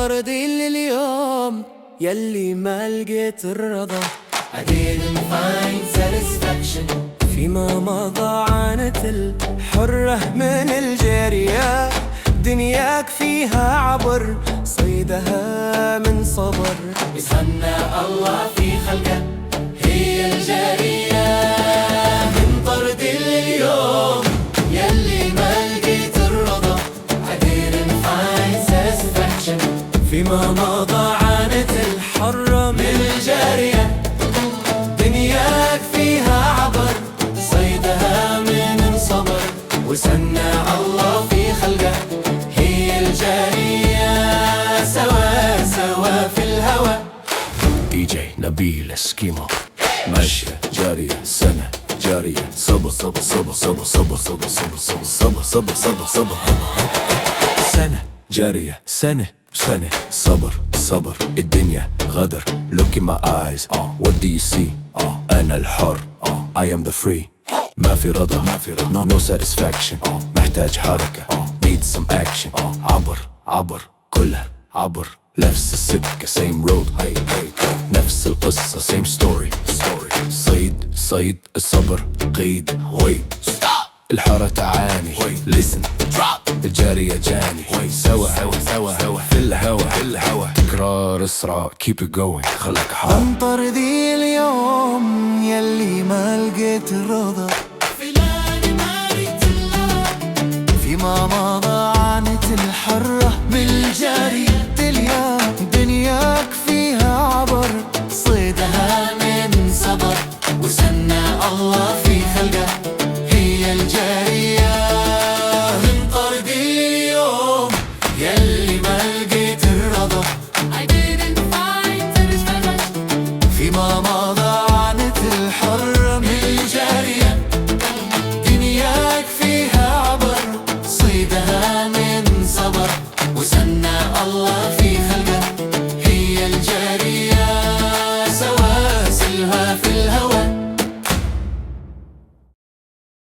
طردي اليوم يلي ما لقيت الرضا. I didn't find satisfaction. فيما مضى عانت الحرة من الجارية، دنياك فيها عبر صيدها من صبر. بصنع الله في خلقه هي الجارية. من طرد اليوم يلي ما لقيت الرضا. I didn't find satisfaction. فيما مضى عانت الحرة من الجارية، دنياك فيها عبر صيدها من صبر. وصنع الله في خلقه هي الجارية. سوا سوا في الهوى. دي جي نبيل اسكيمو. ماشية جارية سنة جارية. صبر صبر صبر صبر صبر صبر صبر صبر صبر صبر صبر. سنة جارية سنة سنة. صبر صبر الدنيا غدر. Look in my eyes, what do you see? أنا الحر, I am the free. ما في رضا, no satisfaction. محتاج حركة, need some action. عبر كلها عبر. نفس السكة same road, نفس القصة same story. صيد الصبر قيد. wait stop. الحارة تعاني listen drop. الجارية جاني سوا في الهوا تكرار اسرع keep it going. خلك حار. انطر ذي اليوم يلي ما لقيت الرضا.